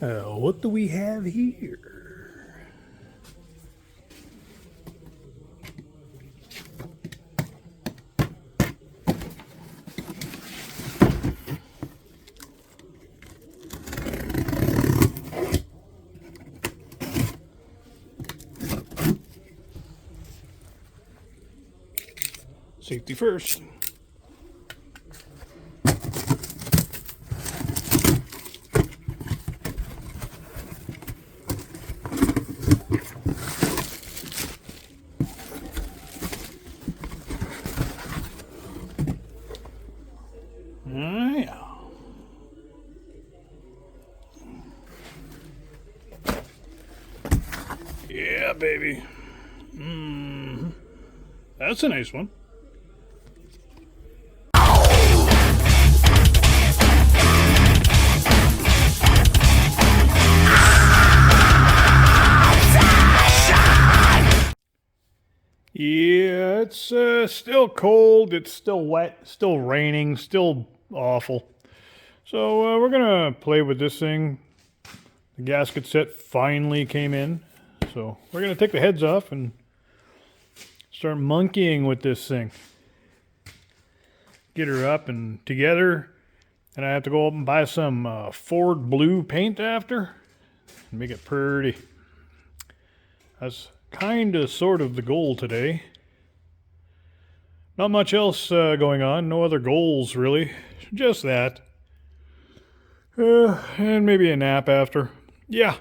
What do we have here? Safety first. Yeah, baby. That's a nice one. Yeah, it's still cold, it's still wet, still raining, still awful. So we're gonna play with this thing. The gasket set finally came in. So we're gonna take the heads off and start monkeying with this thing. Get her up and together. And I have to go up and buy some Ford blue paint after and make it pretty. That's kind of sort of the goal today. Not much else going on. No other goals really. Just that. And maybe a nap after. Yeah,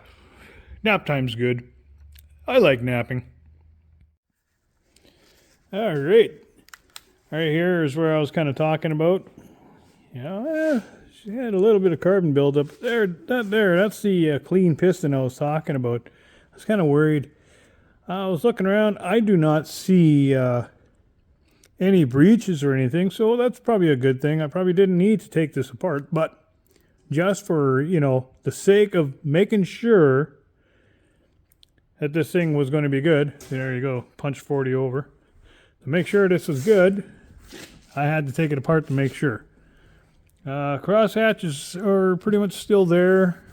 nap time's good. I like napping. All right. Right here is where I was kind of talking about. Yeah, she had a little bit of carbon buildup. That's the clean piston I was talking about. I was kind of worried. I was looking around. I do not see any breaches or anything, so that's probably a good thing. I probably didn't need to take this apart, but just for, the sake of making sure that this thing was going to be good. There you go, punch 40 over. To make sure this was good, I had to take it apart to make sure. Cross hatches are pretty much still there.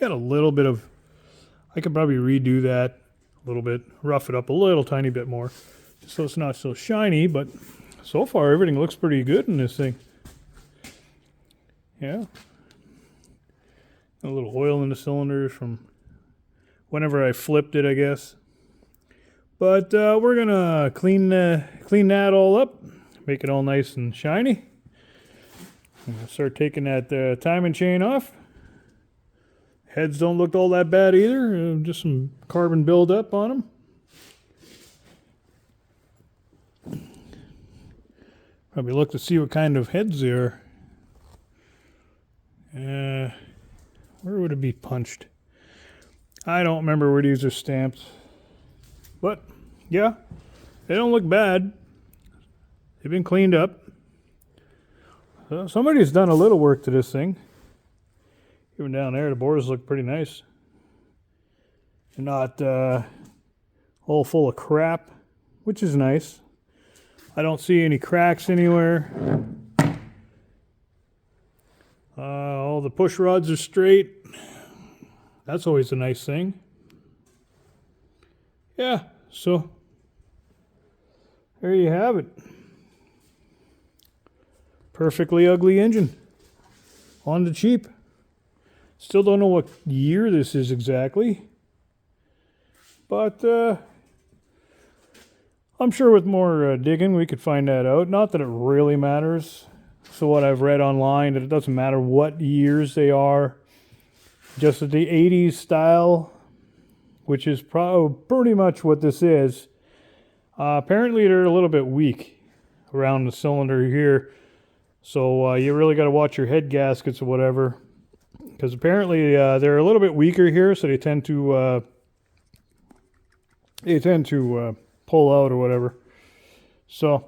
Got a little bit of, I could probably redo that a little bit, rough it up a little tiny bit more, just so it's not so shiny, but so far everything looks pretty good in this thing. Yeah. A little oil in the cylinders from whenever I flipped it, I guess. But we're gonna clean that all up, make it all nice and shiny. I'm gonna start taking that timing chain off. Heads don't look all that bad either. Just some carbon buildup on them. Probably look to see what kind of heads they are. Where would it be punched? I don't remember where these are stamped. But, yeah, they don't look bad. They've been cleaned up. Somebody's done a little work to this thing. Even down there, the bores look pretty nice. They're not all full of crap, which is nice. I don't see any cracks anywhere. All the push rods are straight. That's always a nice thing. Yeah, so there you have it. Perfectly ugly engine. On the cheap. Still don't know what year this is exactly. But I'm sure with more digging we could find that out. Not that it really matters. So what I've read online, that it doesn't matter what years they are. Just that the 80s style, which is pretty much what this is. Apparently they're a little bit weak around the cylinder here. So you really got to watch your head gaskets or whatever. Because apparently they're a little bit weaker here, so they tend to pull out or whatever. So,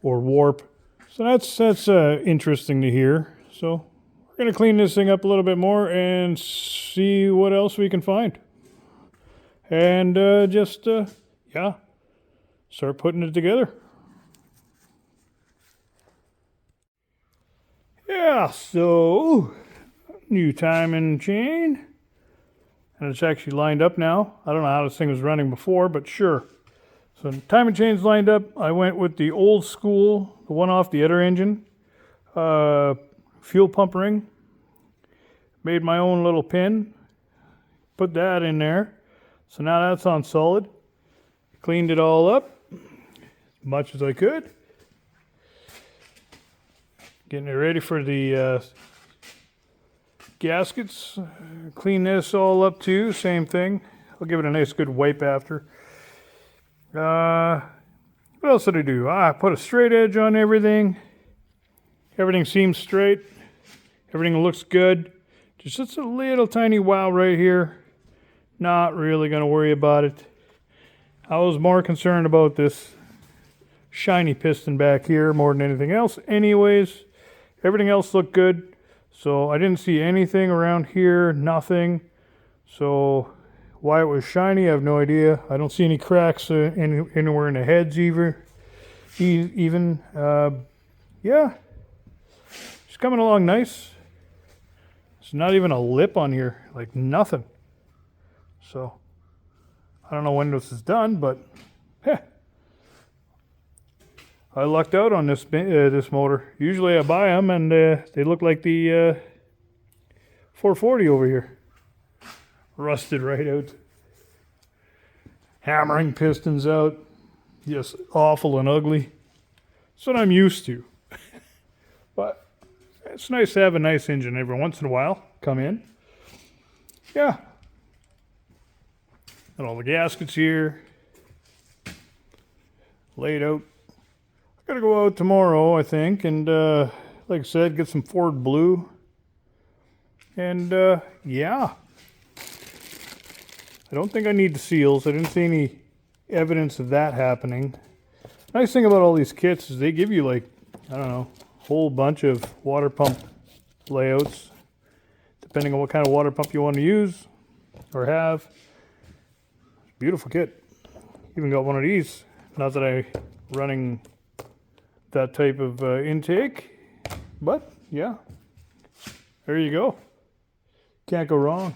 or warp. So that's interesting to hear. So we're going to clean this thing up a little bit more and see what else we can find. And start putting it together. Yeah, so new timing chain. And it's actually lined up now. I don't know how this thing was running before, but sure. So timing chain's lined up. I went with the old school, the one off the other engine. Fuel pump ring. Made my own little pin. Put that in there. So now that's on solid. Cleaned it all up as much as I could. Getting it ready for the gaskets. Clean this all up too. Same thing. I'll give it a nice good wipe after. What else did I do? I put a straight edge on everything. Everything seems straight. Everything looks good. Just a little tiny wow right here. Not really going to worry about it. I was more concerned about this shiny piston back here more than anything else. Anyways, everything else looked good. So I didn't see anything around here, nothing. So why it was shiny, I have no idea. I don't see any cracks anywhere in the heads either. Yeah, it's coming along nice. There's not even a lip on here, like nothing. So I don't know when this is done, but I lucked out on this this motor. Usually I buy them and they look like the 440 over here. Rusted right out. Hammering pistons out. Just awful and ugly. That's what I'm used to. But it's nice to have a nice engine every once in a while. Come in. Yeah. And all the gaskets here. Laid out. I gotta go out tomorrow, I think, and like I said, get some Ford Blue. And yeah. I don't think I need the seals. I didn't see any evidence of that happening. Nice thing about all these kits is they give you like, I don't know, a whole bunch of water pump layouts, depending on what kind of water pump you want to use or have. Beautiful kit. Even got one of these. Not that I'm running that type of intake, but yeah, there you go. Can't go wrong.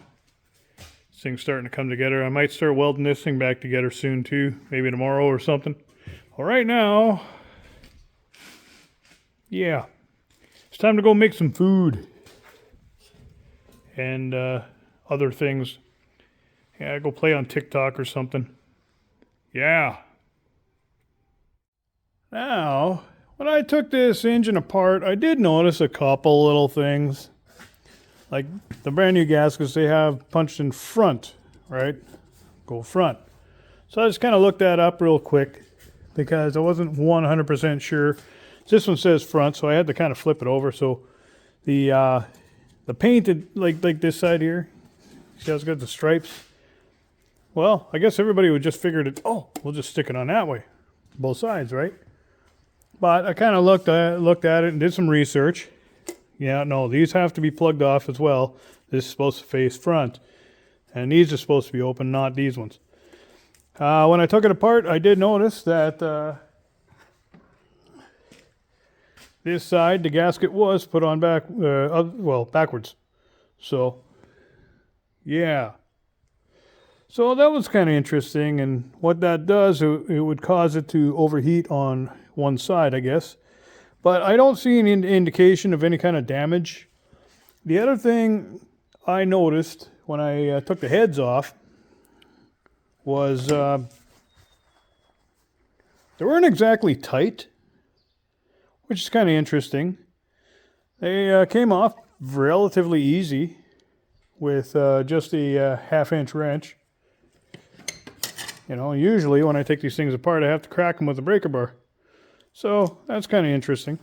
This thing's starting to come together. I might start welding this thing back together soon too, maybe tomorrow or something. Well, right now, yeah, it's time to go make some food and other things. Yeah, go play on TikTok or something. Yeah. Now, when I took this engine apart, I did notice a couple little things. Like the brand new gaskets, they have punched in front, right? Go front. So I just kind of looked that up real quick because I wasn't 100% sure. This one says front, so I had to kind of flip it over. So the painted, like this side here, see how it's got the stripes? Well, I guess everybody would just figure it, oh, we'll just stick it on that way. Both sides, right? But I kind of looked at it and did some research. Yeah, no, these have to be plugged off as well. This is supposed to face front. And these are supposed to be open, not these ones. When I took it apart, I did notice that this side, the gasket was put on backwards. So, yeah. So that was kind of interesting, and what that does, it would cause it to overheat on one side, I guess. But I don't see any indication of any kind of damage. The other thing I noticed when I took the heads off was they weren't exactly tight, which is kind of interesting. They came off relatively easy with just a half-inch wrench. You know, usually when I take these things apart, I have to crack them with a breaker bar. So that's kind of interesting.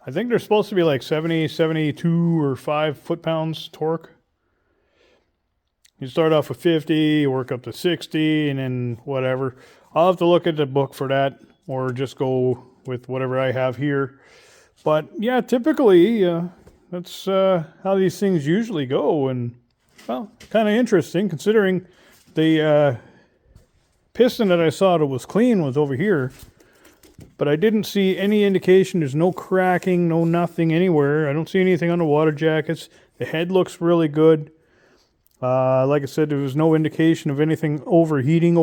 I think they're supposed to be like 70, 72 or 5 foot-pounds torque. You start off with 50, work up to 60, and then whatever. I'll have to look at the book for that, or just go with whatever I have here. But yeah, typically that's how these things usually go, and well, kind of interesting considering the piston that I saw that was clean was over here. But I didn't see any indication. There's no cracking, no nothing anywhere. I don't see anything on the water jackets. The head looks really good. Like I said, there was no indication of anything overheating,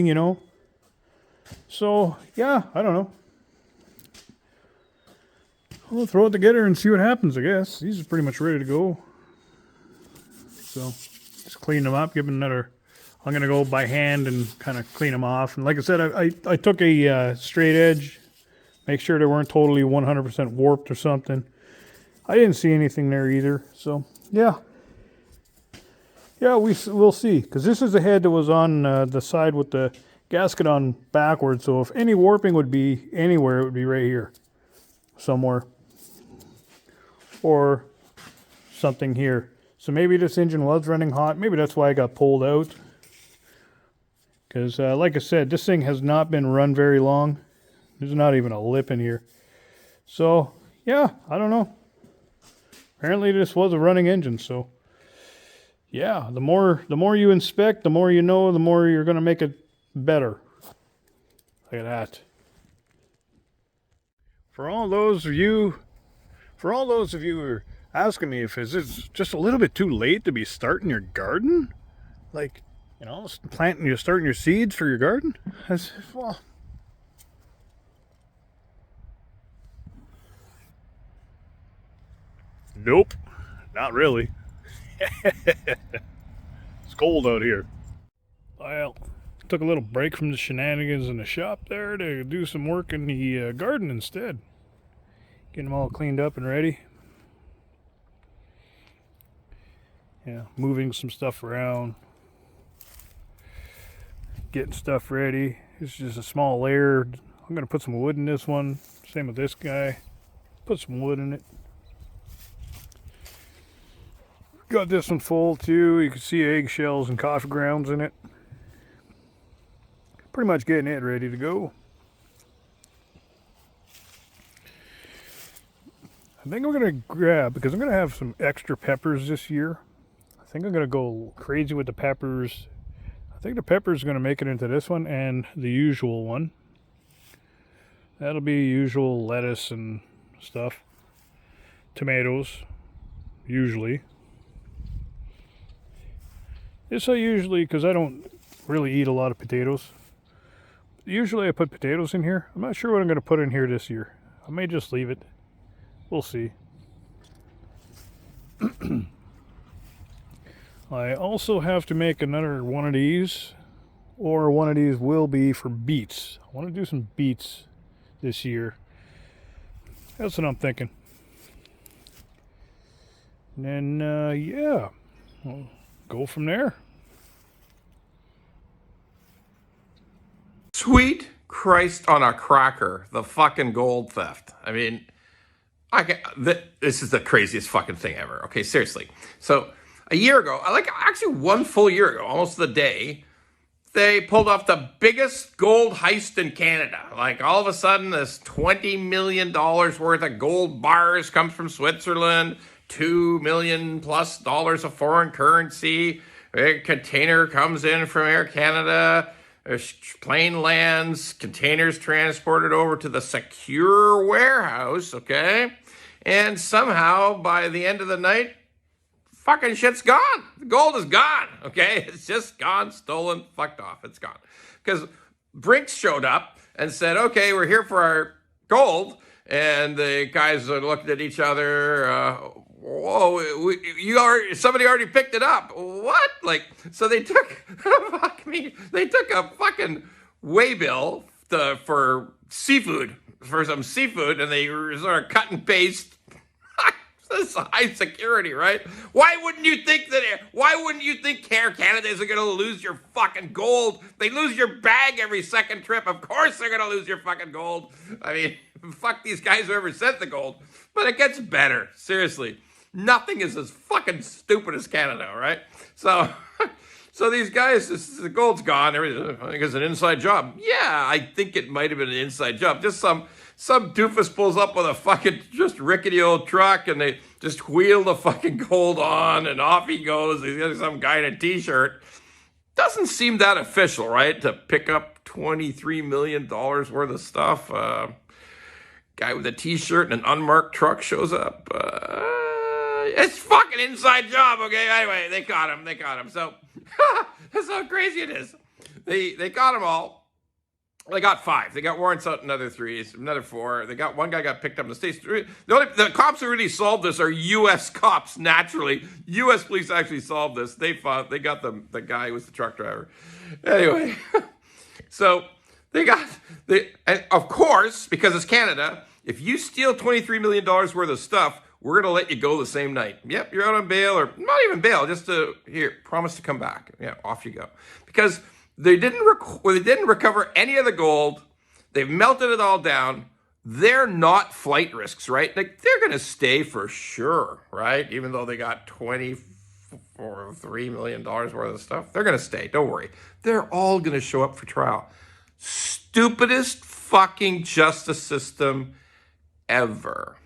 you know. So, yeah, I don't know. We'll throw it together and see what happens, I guess. These are pretty much ready to go. So, just clean them up, give them another... I'm going to go by hand and kind of clean them off. And like I said, I took a straight edge, make sure they weren't totally 100% warped or something. I didn't see anything there either. So, yeah. Yeah, we'll see. Because this is the head that was on the side with the gasket on backwards. So if any warping would be anywhere, it would be right here. Somewhere. Or something here. So maybe this engine was running hot. Maybe that's why it got pulled out. Because, like I said, this thing has not been run very long. There's not even a lip in here. So, yeah, I don't know. Apparently this was a running engine, so... Yeah, the more you inspect, the more you know, the more you're going to make it better. Look at that. For all those of you who are asking me if it's just a little bit too late to be starting your garden, like... You know, starting your seeds for your garden? Well, nope, not really. It's cold out here. Well, took a little break from the shenanigans in the shop there to do some work in the garden instead. Getting them all cleaned up and ready. Yeah, moving some stuff around. Getting stuff ready. It's just a small layer. I'm going to put some wood in this one. Same with this guy. Put some wood in it. Got this one full too. You can see eggshells and coffee grounds in it. Pretty much getting it ready to go. I think I'm going to grab, because I'm going to have some extra peppers this year. I think I'm going to go crazy with the peppers. I think the pepper is going to make it into this one and the usual one. That'll be usual lettuce and stuff. Tomatoes, usually. This I usually, because I don't really eat a lot of potatoes. Usually I put potatoes in here. I'm not sure what I'm going to put in here this year. I may just leave it. We'll see. I also have to make another one of these, or one of these will be for beets. I want to do some beets this year. That's what I'm thinking. And then, yeah, we'll go from there. Sweet Christ on a cracker, the fucking gold theft. I mean, this is the craziest fucking thing ever. Okay, seriously. So, a year ago, actually 1 full year ago, almost the day, they pulled off the biggest gold heist in Canada. Like, all of a sudden, this $20 million worth of gold bars comes from Switzerland, $2 million plus of foreign currency. A container comes in from Air Canada. A plane lands, containers transported over to the secure warehouse, okay? And somehow, by the end of the night, fucking shit's gone. The gold is gone, okay? It's just gone, stolen, fucked off. It's gone. Because Brinks showed up and said, okay, we're here for our gold. And the guys looked at each other. Whoa, somebody already picked it up. What? Like, so they took, they took a fucking waybill for seafood, for some seafood, and they sort of cut and paste. This is high security, right? Why wouldn't you think Air Canada is going to lose your fucking gold? They lose your bag every second trip. Of course they're going to lose your fucking gold. I mean, fuck these guys who ever sent the gold. But it gets better. Seriously. Nothing is as fucking stupid as Canada, all right? So these guys, the gold's gone. Everything. I think it's an inside job. Yeah, I think it might have been an inside job. Just some doofus pulls up with a fucking just rickety old truck, and they just wheel the fucking gold on, and off he goes. He's got some guy in a t-shirt. Doesn't seem that official, right? To pick up $23 million worth of stuff. Guy with a t-shirt and an unmarked truck shows up. It's fucking inside job, okay? Anyway, they caught him. So, that's how crazy it is. They caught them all. They got 5. They got warrants out another 3, another 4. They got one guy got picked up in the States. The cops who really solved this are U.S. cops, naturally. U.S. police actually solved this. They got the guy who was the truck driver. Anyway, so and of course, because it's Canada, if you steal $23 million worth of stuff, we're going to let you go the same night. Yep, you're out on bail, or not even bail, just promise to come back. Yeah, off you go. Because they didn't recover any of the gold. They've melted it all down. They're not flight risks, right? Like, they're going to stay for sure, right? Even though they got $23 million worth of stuff, they're going to stay. Don't worry. They're all going to show up for trial. Stupidest fucking justice system ever.